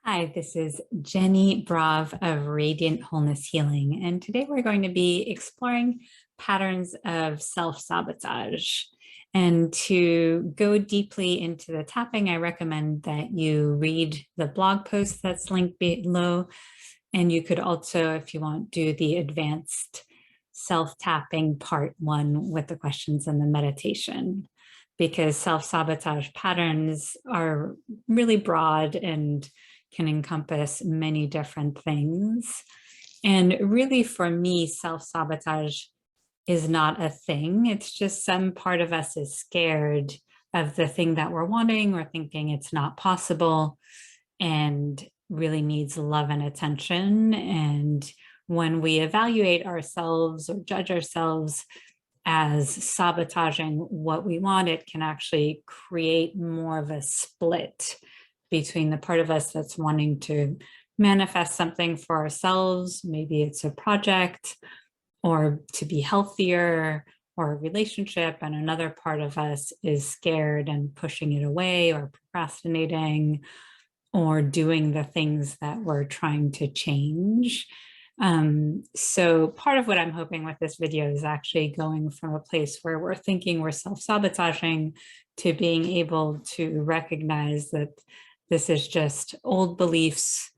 Hi, this is Jenny Brav of Radiant Wholeness Healing, and today we're going to be exploring patterns of self-sabotage. And to go deeply into the tapping, I recommend that you read the blog post that's linked below. And you could also, if you want, do the advanced self-tapping part 1 with the questions and the meditation, because self-sabotage patterns are really broad and can encompass many different things. And really, for me, self-sabotage is not a thing. It's just some part of us is scared of the thing that we're wanting or thinking it's not possible and really needs love and attention. And when we evaluate ourselves or judge ourselves as sabotaging what we want, it can actually create more of a split between the part of us that's wanting to manifest something for ourselves. Maybe it's a project or to be healthier or a relationship, and another part of us is scared and pushing it away or procrastinating or doing the things that we're trying to change. So part of what I'm hoping with this video is actually going from a place where we're thinking we're self-sabotaging to being able to recognize that this is just old beliefs,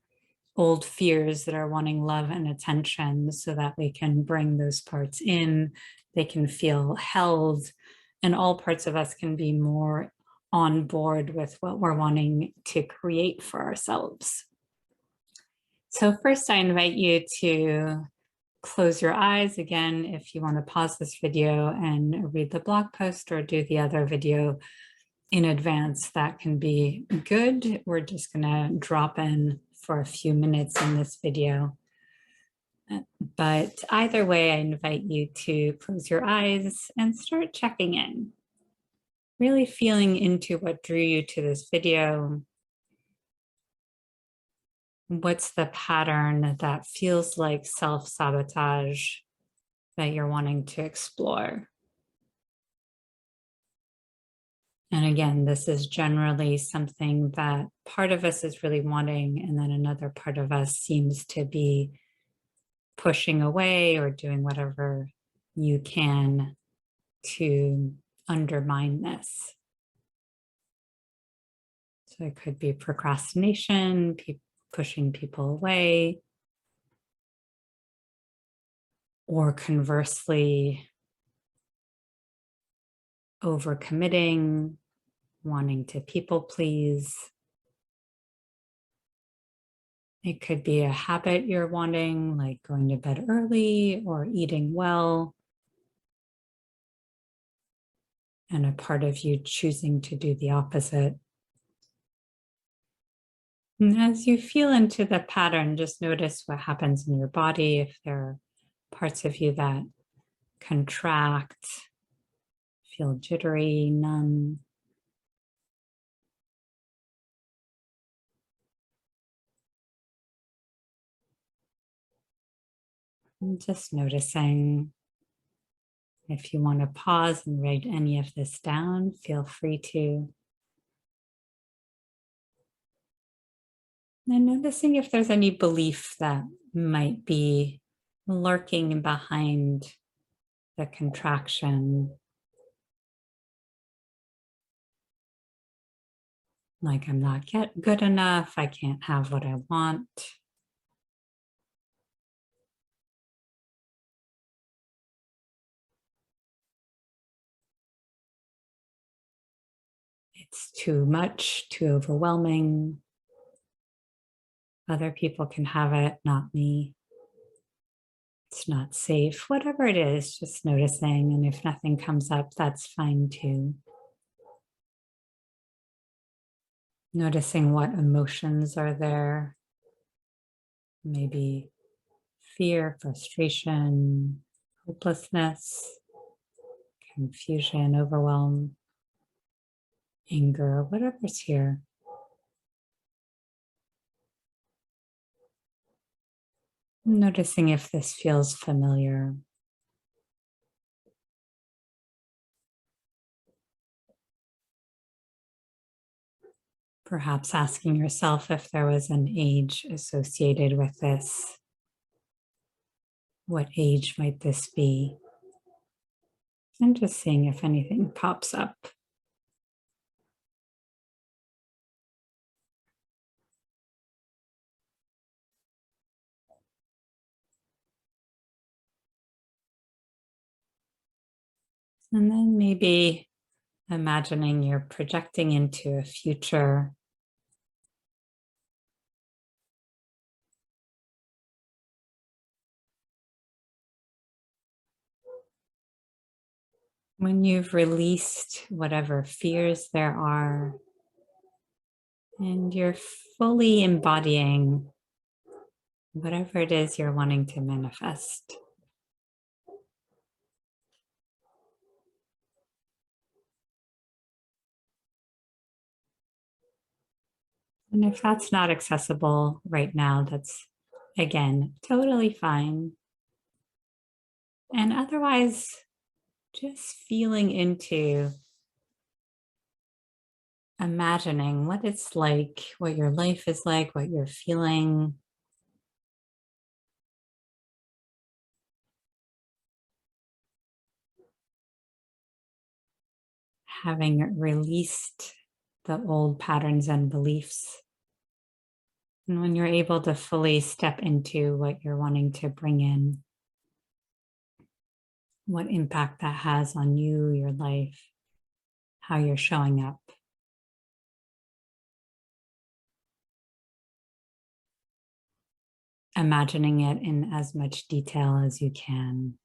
old fears that are wanting love and attention, so that we can bring those parts in, they can feel held, and all parts of us can be more on board with what we're wanting to create for ourselves. So first, I invite you to close your eyes. Again, if you want to pause this video and read the blog post or do the other video in advance, that can be good. We're just going to drop in for a few minutes in this video. But either way, I invite you to close your eyes and start checking in. Really feeling into what drew you to this video. What's the pattern that feels like self-sabotage that you're wanting to explore? And again, this is generally something that part of us is really wanting, and then another part of us seems to be pushing away or doing whatever you can to undermine this. So it could be procrastination, pushing people away, or conversely, overcommitting, wanting to people please. It could be a habit you're wanting, like going to bed early or eating well, and a part of you choosing to do the opposite. And as you feel into the pattern, just notice what happens in your body. If there are parts of you that contract, feel jittery, numb. And just noticing. If you want to pause and write any of this down, feel free to. And noticing if there's any belief that might be lurking behind the contraction. Like, I'm not good enough, I can't have what I want. It's too much, too overwhelming. Other people can have it, not me. It's not safe, whatever it is, just noticing. And if nothing comes up, that's fine too. Noticing what emotions are there. Maybe fear, frustration, hopelessness, confusion, overwhelm, anger, whatever's here. Noticing if this feels familiar. Perhaps asking yourself if there was an age associated with this. What age might this be? And just seeing if anything pops up. And then maybe imagining you're projecting into a future when you've released whatever fears there are and you're fully embodying whatever it is you're wanting to manifest. And if that's not accessible right now, that's, again, totally fine. And otherwise, just feeling into imagining what it's like, what your life is like, what you're feeling. Having released the old patterns and beliefs. And when you're able to fully step into what you're wanting to bring in, what impact that has on you, your life, how you're showing up. Imagining it in as much detail as you can.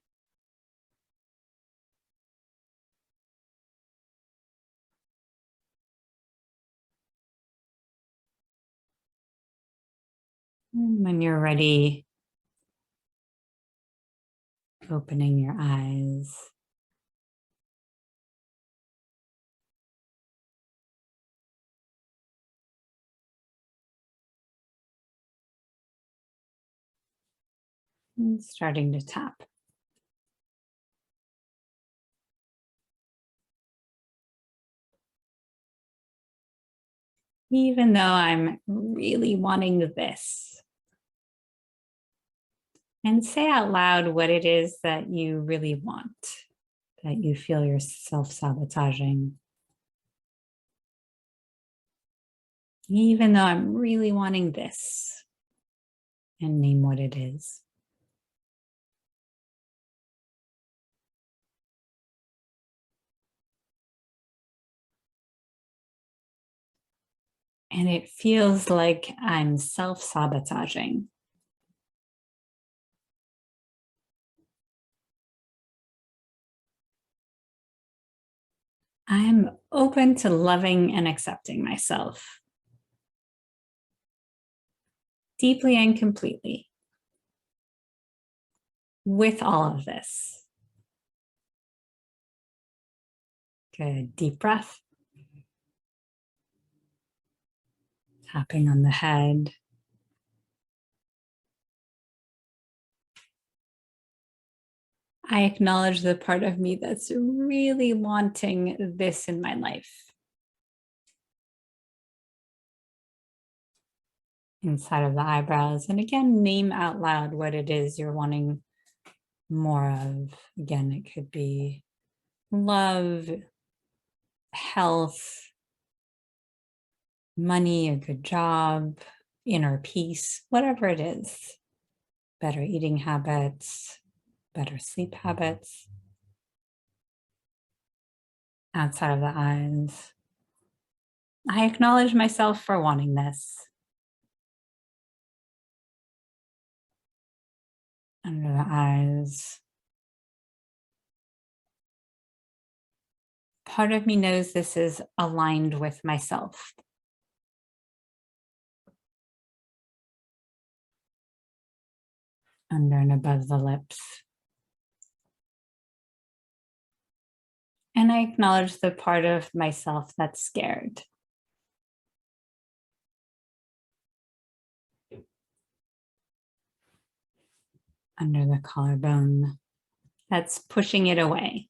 And when you're ready, opening your eyes. And starting to tap. Even though I'm really wanting this. And say out loud what it is that you really want, that you feel you're self-sabotaging. Even though I'm really wanting this, and name what it is. And it feels like I'm self-sabotaging. I'm open to loving and accepting myself deeply and completely with all of this. Good. Deep breath. Tapping on the head. I acknowledge the part of me that's really wanting this in my life. Inside of the eyebrows. And again, name out loud what it is you're wanting more of. Again, it could be love, health, money, a good job, inner peace, whatever it is. Better eating habits, better sleep habits. Outside of the eyes. I acknowledge myself for wanting this. Under the eyes. Part of me knows this is aligned with myself. Under and above the lips. And I acknowledge the part of myself that's scared. Under the collarbone, that's pushing it away.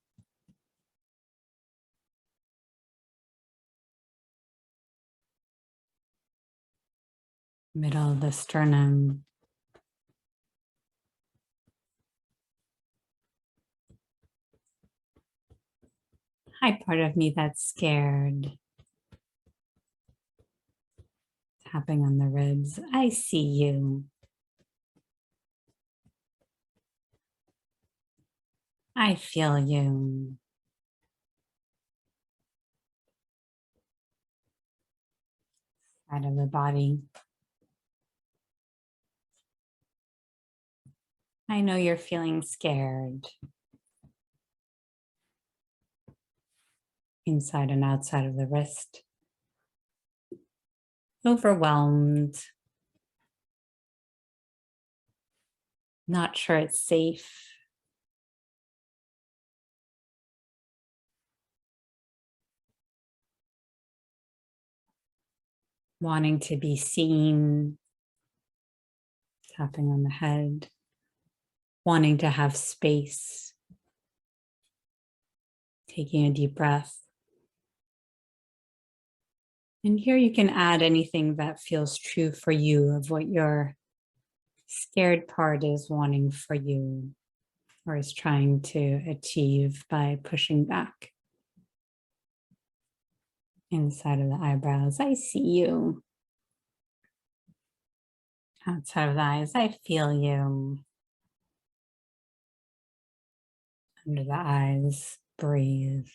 middle of the sternum. Hi, part of me that's scared. Tapping on the ribs. I see you. I feel you. Side of the body. I know you're feeling scared. Inside and outside of the wrist. Overwhelmed. Not sure it's safe. Wanting to be seen. Tapping on the head. Wanting to have space. Taking a deep breath. And here you can add anything that feels true for you of what your scared part is wanting for you or is trying to achieve by pushing back. Inside of the eyebrows, I see you. Outside of the eyes, I feel you. Under the eyes, breathe.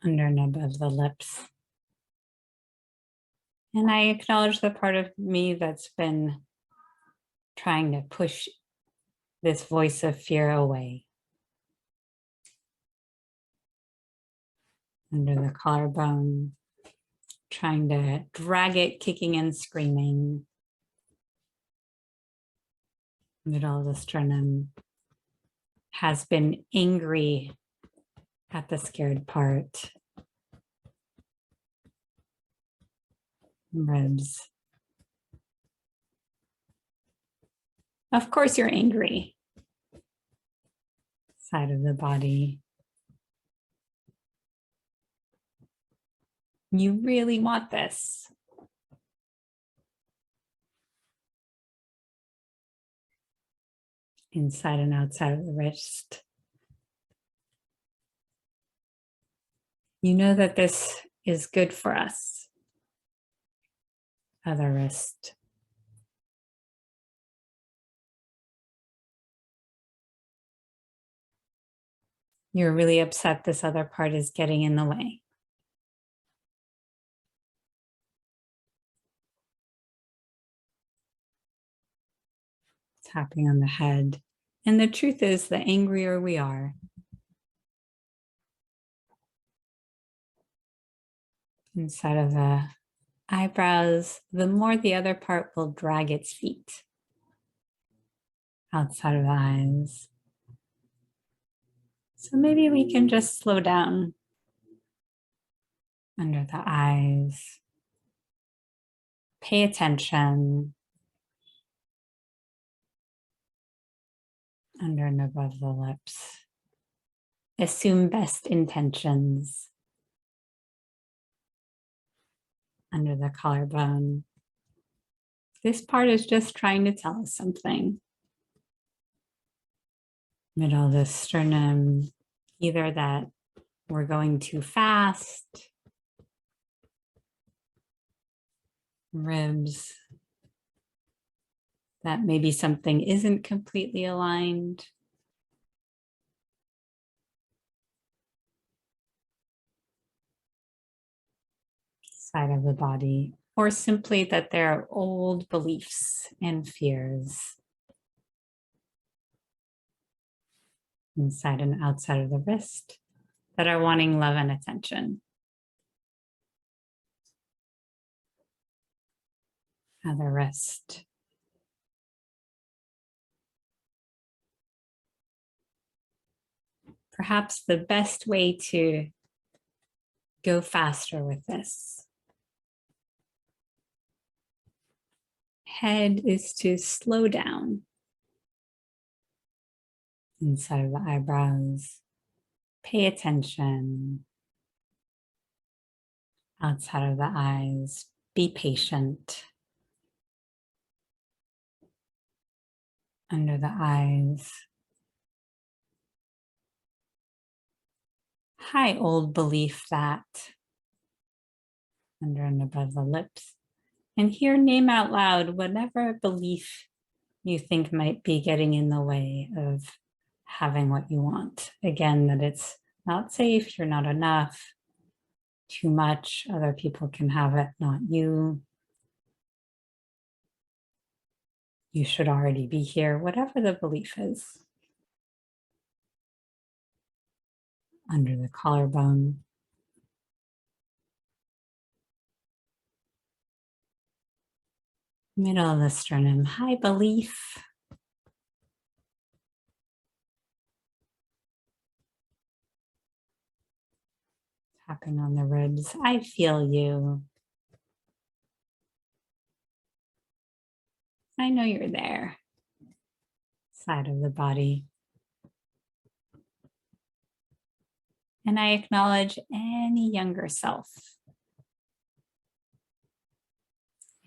Under and above the lips. And I acknowledge the part of me that's been trying to push this voice of fear away. Under the collarbone, trying to drag it, kicking and screaming. Middle of the sternum, has been angry at the scared part. Ribs. Of course you're angry. Side of the body. You really want this. Inside and outside of the wrist. You know that this is good for us. Other wrist. You're really upset this other part is getting in the way. Tapping on the head. And the truth is, the angrier we are, inside of the eyebrows, the more the other part will drag its feet. Outside of the eyes. So maybe we can just slow down. Under the eyes. Pay attention. Under and above the lips. Assume best intentions. Under the collarbone. This part is just trying to tell us something. Middle of the sternum, either that we're going too fast. Ribs, that maybe something isn't completely aligned. Side of the body, or simply that there are old beliefs and fears. Inside and outside of the wrist that are wanting love and attention. Other wrist. Perhaps the best way to go faster with this head is to slow down. Inside of the eyebrows. Pay attention. Outside of the eyes, be patient. Under the eyes. Hi, old belief that. Under and above the lips. And here, name out loud whatever belief you think might be getting in the way of having what you want. Again, that it's not safe, you're not enough, too much, other people can have it, not you. You should already be here, whatever the belief is. Under the collarbone. Middle of the sternum, high belief. Tapping on the ribs, I feel you. I know you're there. Side of the body. And I acknowledge any younger self.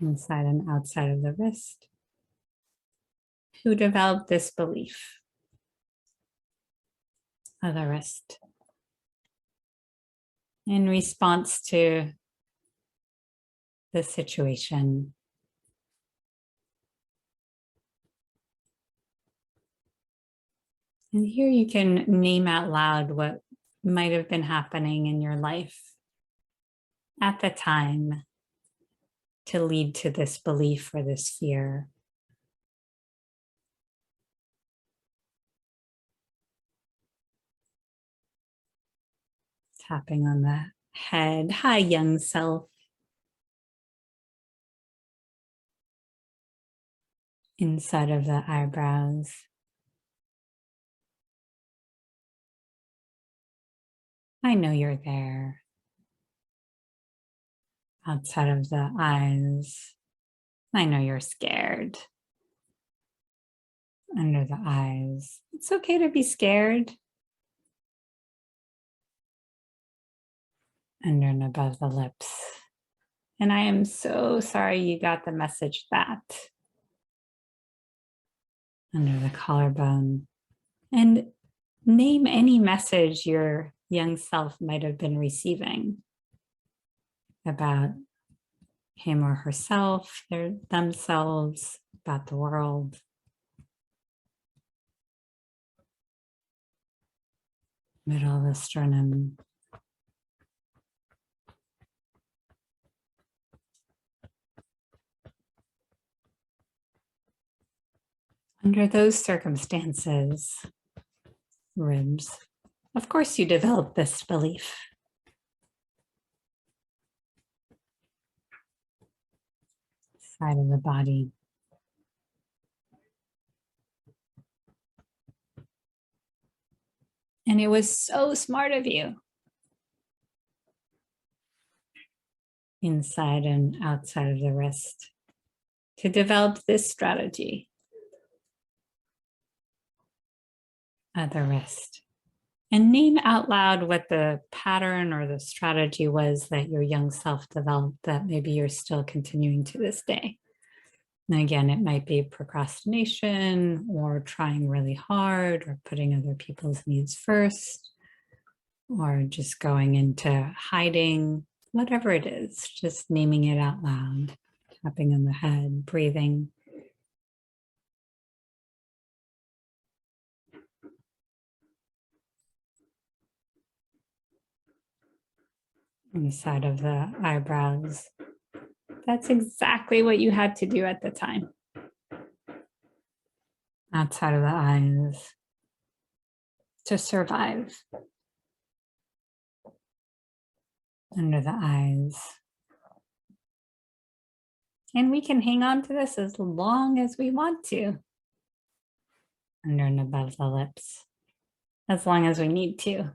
Inside and outside of the wrist. Who developed this belief of the wrist. In response to the situation. And here you can name out loud what might have been happening in your life at the time to lead to this belief or this fear. Tapping on the head. Hi, young self. Inside of the eyebrows. I know you're there. Outside of the eyes. I know you're scared. Under the eyes. It's okay to be scared. Under and above the lips. And I am so sorry you got the message that. Under the collarbone. And name any message your young self might have been receiving about him or herself, themselves, about the world. Middle of the sternum. Under those circumstances, ribs, of course you develop this belief. Side of the body. And it was so smart of you. Inside and outside of the wrist to develop this strategy. At the wrist. And name out loud what the pattern or the strategy was that your young self developed that maybe you're still continuing to this day. And again, it might be procrastination or trying really hard or putting other people's needs first or just going into hiding, whatever it is, just naming it out loud, tapping on the head, breathing. On the side of the eyebrows. That's exactly what you had to do at the time. Outside of the eyes. To survive. Under the eyes. And we can hang on to this as long as we want to. Under and above the lips. As long as we need to.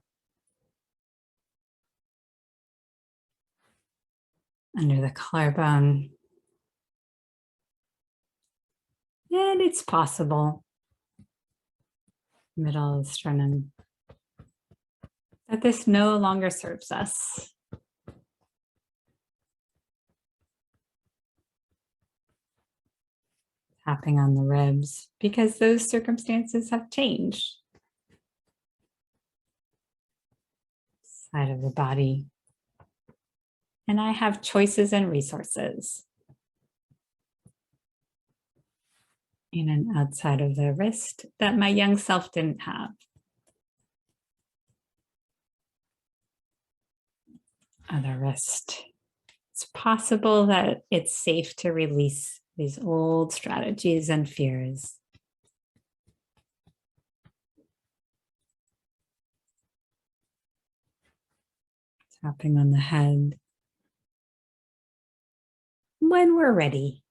Under the collarbone. And it's possible. Middle of the sternum. that this no longer serves us. Tapping on the ribs because those circumstances have changed. Side of the body. And I have choices and resources. In and outside of the wrist that my young self didn't have. Other wrist. It's possible that it's safe to release these old strategies and fears. Tapping on the head. When we're ready.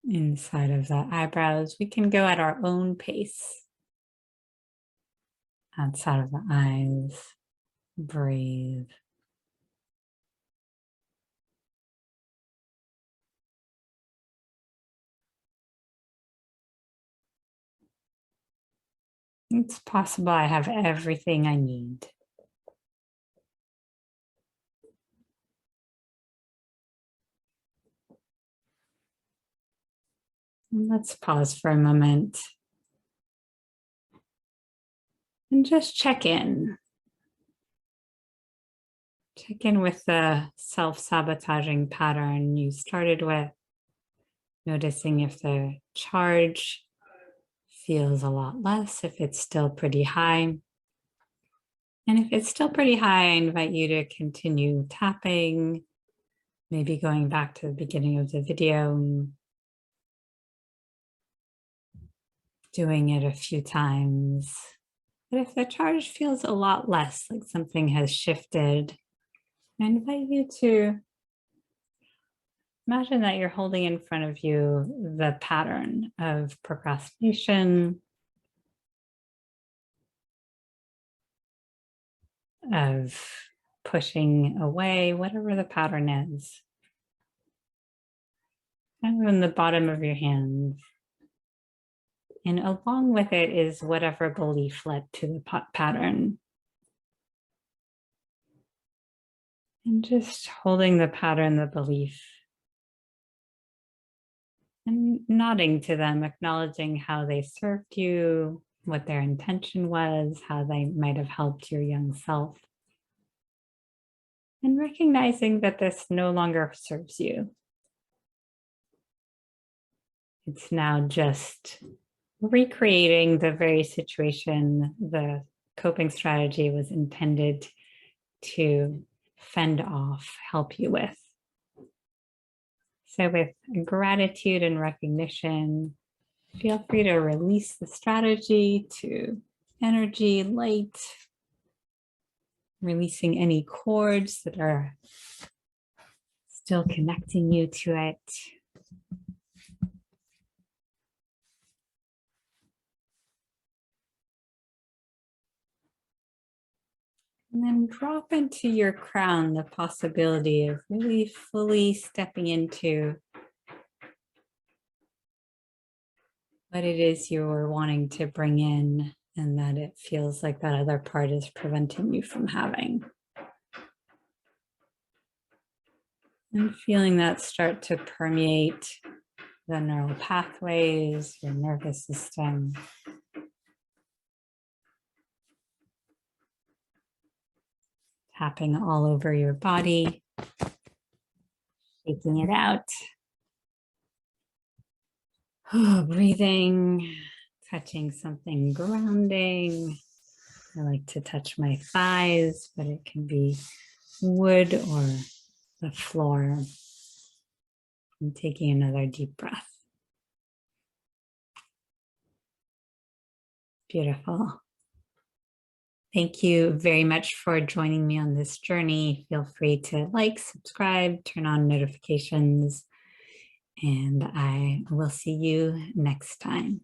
Inside of the eyebrows, we can go at our own pace. Outside of the eyes, breathe. It's possible I have everything I need. And let's pause for a moment and just check in. Check in with the self-sabotaging pattern you started with, noticing if the charge feels a lot less, if it's still pretty high. And if it's still pretty high, I invite you to continue tapping, maybe going back to the beginning of the video, doing it a few times. But if the charge feels a lot less, like something has shifted, I invite you to imagine that you're holding in front of you the pattern of procrastination, of pushing away, whatever the pattern is. And in the bottom of your hand. And along with it is whatever belief led to the pattern. And just holding the pattern, the belief, and nodding to them, acknowledging how they served you, what their intention was, how they might have helped your young self. And recognizing that this no longer serves you. It's now just recreating the very situation the coping strategy was intended to fend off, help you with. So with gratitude and recognition, feel free to release the strategy to energy, light, releasing any cords that are still connecting you to it. And then drop into your crown the possibility of really fully stepping into what it is you're wanting to bring in, and that it feels like that other part is preventing you from having. And feeling that start to permeate the neural pathways, your nervous system. Tapping all over your body, shaking it out. Breathing, touching something grounding. I like to touch my thighs, but it can be wood or the floor. And taking another deep breath. Beautiful. Thank you very much for joining me on this journey. Feel free to like, subscribe, turn on notifications, and I will see you next time.